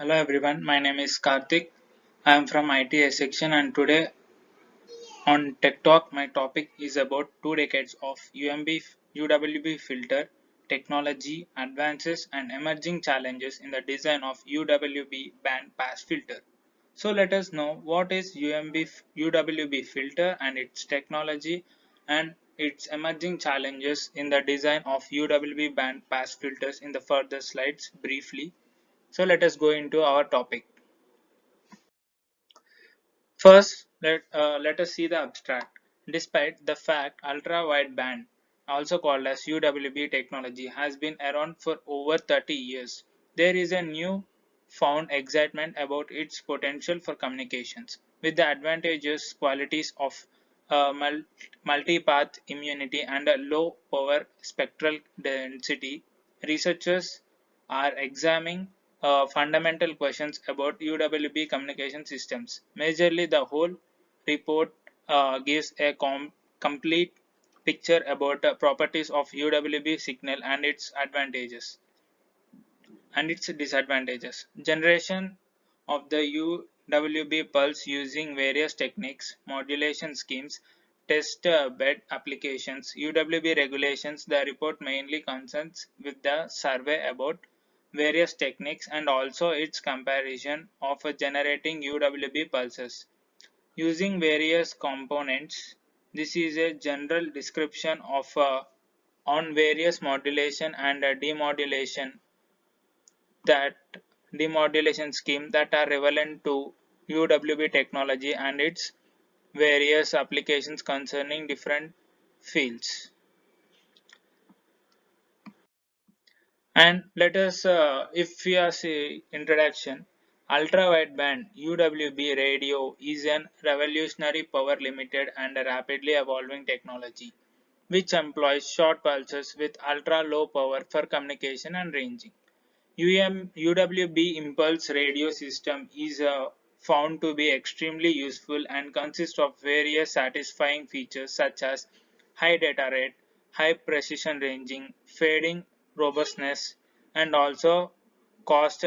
Hello everyone, my name is Karthik. I am from ITS section and today on Tech Talk my topic is about 2 decades of UWB filter technology advances and emerging challenges in the design of UWB band pass filter. So let us know what is UWB filter and its technology and its emerging challenges in the design of UWB band pass filters in the further slides briefly. So let us go into our topic. First, let us see the abstract. Despite the fact ultra-wideband, also called as UWB technology, has been around for over 30 years, there is a new found excitement about its potential for communications. With the advantageous qualities of multi-path immunity and a low power spectral density, researchers are examining fundamental questions about UWB communication systems. Majorly, the whole report gives a complete picture about the properties of UWB signal and its advantages and its disadvantages. Generation of the UWB pulse using various techniques, modulation schemes, test bed applications, UWB regulations. The report mainly concerns with the survey about various techniques and also its comparison of generating UWB pulses. Using various components, this is a general description of on various modulation and demodulation that demodulation scheme that are relevant to UWB technology and its various applications concerning different fields. And let us, if we are say introduction, ultra wideband UWB radio is an revolutionary power limited and a rapidly evolving technology which employs short pulses with ultra low power for communication and ranging. UWB impulse radio system is found to be extremely useful and consists of various satisfying features such as high data rate, high precision ranging, fading robustness, and also cost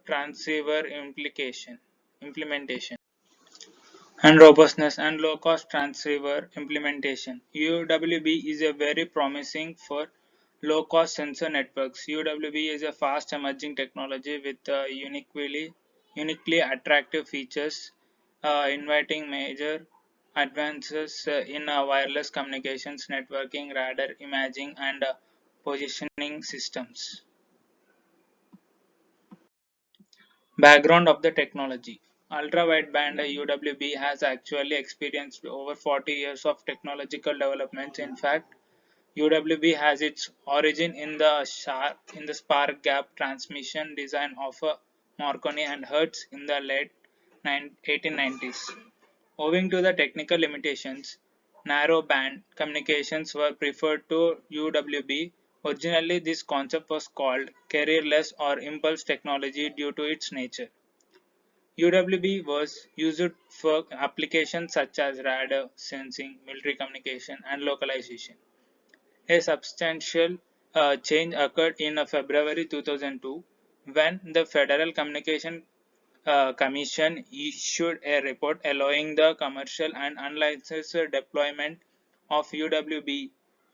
transceiver implementation and robustness and low cost transceiver implementation. UWB is a very promising for low cost sensor networks. UWB is a fast emerging technology with uniquely attractive features, inviting major advances in wireless communications, networking, radar imaging, and positioning systems. Background of the technology. Ultra-wideband UWB has actually experienced over 40 years of technological developments. In fact, UWB has its origin in the spark gap transmission design of Marconi and Hertz in the late 1890s. Owing to the technical limitations, narrow-band communications were preferred to UWB. Originally, this concept was called carrierless or impulse technology due to its nature. UWB was used for applications such as radar, sensing, military communication, and localization. A substantial change occurred in February 2002 when the Federal Communication Commission issued a report allowing the commercial and unlicensed deployment of UWB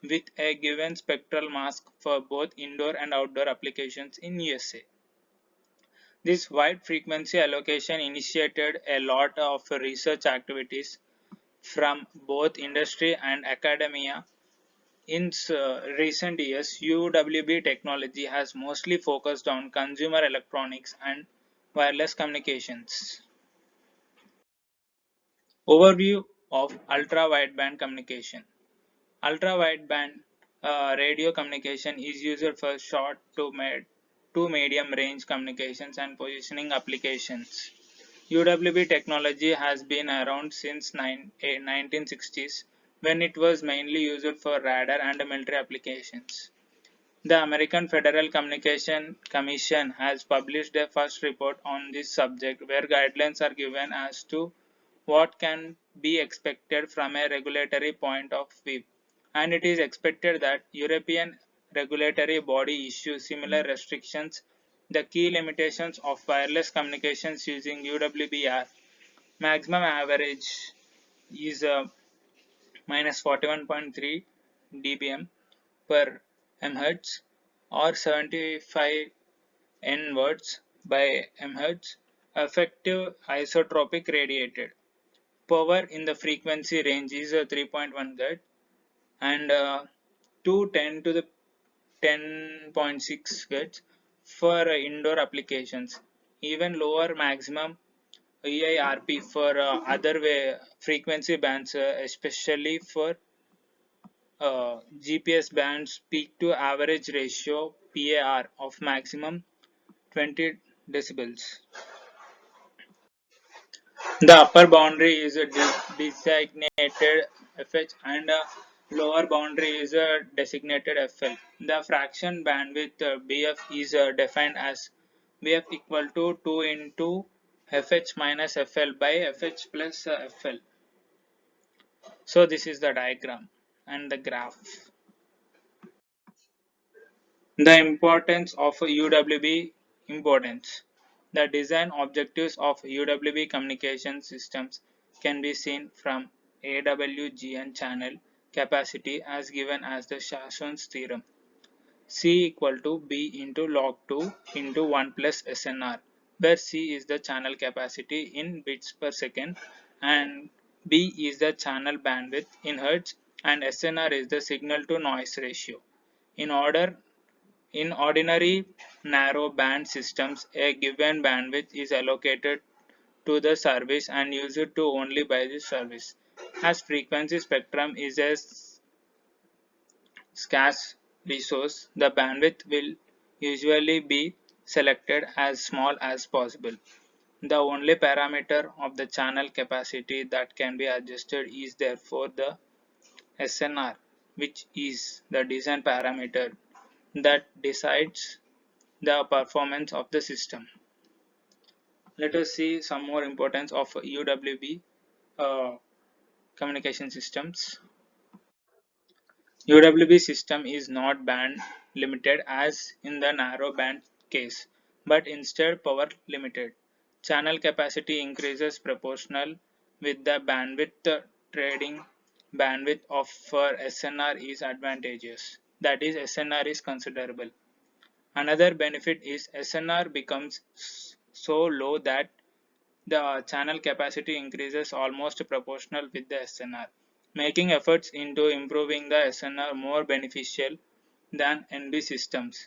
with a given spectral mask for both indoor and outdoor applications in USA. This wide frequency allocation initiated a lot of research activities from both industry and academia. In recent years, UWB technology has mostly focused on consumer electronics and wireless communications. Overview of ultra-wideband communication. Ultra-wideband radio communication is used for short to medium range communications and positioning applications. UWB technology has been around since 1960s when it was mainly used for radar and military applications. The American Federal Communication Commission has published a first report on this subject where guidelines are given as to what can be expected from a regulatory point of view, and it is expected that European regulatory body issue similar restrictions The key limitations of wireless communications using UWB are: maximum average is minus 41.3 dBm per mHz or 75 N words by mHz. Effective isotropic radiated power in the frequency range is 3.1 GHz and 210 to the 10.6 GHz for indoor applications. Even lower maximum EIRP for other frequency bands, especially for GPS bands, peak to average ratio PAR of maximum 20 decibels. The upper boundary is a designated FH and a lower boundary is a designated FL. The fraction bandwidth BF is defined as BF equal to 2 into FH minus FL by FH plus FL. So this is the diagram and the graph. The importance of UWB importance. The design objectives of UWB communication systems can be seen from AWGN channel capacity as given as the Shashon's theorem. C equal to B into log 2 into 1 plus SNR, where C is the channel capacity in bits per second and B is the channel bandwidth in hertz and SNR is the signal to noise ratio. In ordinary narrow band systems, a given bandwidth is allocated to the service and used to only by the service. As frequency spectrum is a scarce resource, the bandwidth will usually be selected as small as possible. The only parameter of the channel capacity that can be adjusted is therefore the SNR, which is the design parameter that decides the performance of the system. Let us see some more importance of UWB communication systems. UWB system is not band limited as in the narrow band case, but instead power limited. Channel capacity increases proportional with the bandwidth. Trading bandwidth of for SNR is advantageous. That is, SNR is considerable. Another benefit is SNR becomes so low that the channel capacity increases almost proportional with the SNR, making efforts into improving the SNR more beneficial than NB systems.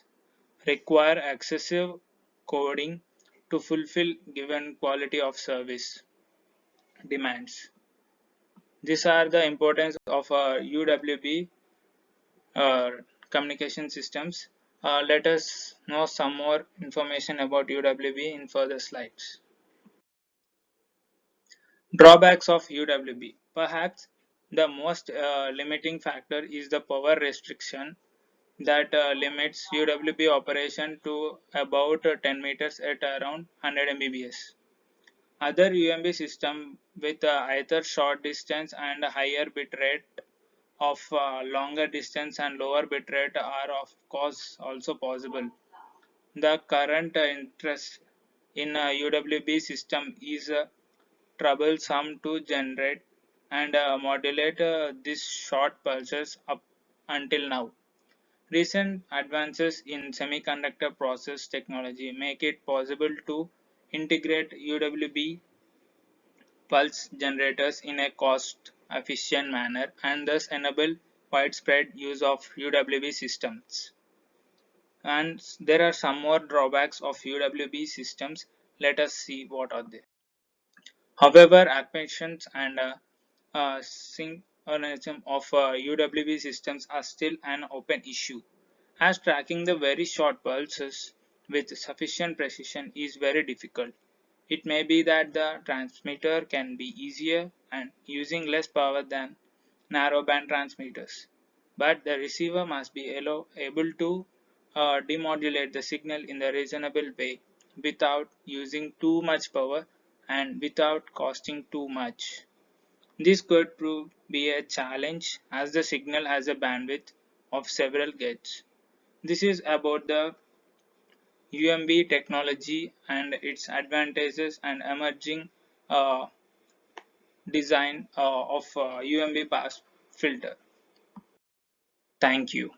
Require excessive coding to fulfill given quality of service demands. These are the importance of UWB uh, communication systems. Let us know some more information about UWB in further slides. Drawbacks of UWB. Perhaps the most limiting factor is the power restriction that limits UWB operation to about 10 meters at around 100 Mbps. Other UMB systems with either short distance and higher bit rate of longer distance and lower bit rate are of course also possible. The current interest in a UWB system is troublesome to generate and modulate these short pulses up until now. Recent advances in semiconductor process technology make it possible to integrate UWB pulse generators in a cost efficient manner and thus enable widespread use of UWB systems. And there are some more drawbacks of UWB systems. Let us see what are they. However, acquisitions and synchronism of UWB systems are still an open issue, as tracking the very short pulses with sufficient precision is very difficult. It may be that the transmitter can be easier and using less power than narrowband transmitters, but the receiver must be able to demodulate the signal in a reasonable way without using too much power and without costing too much. This could prove be a challenge as the signal has a bandwidth of several gigahertz. This is about the UMB technology and its advantages and emerging uh, design of UMB pass filter. Thank you.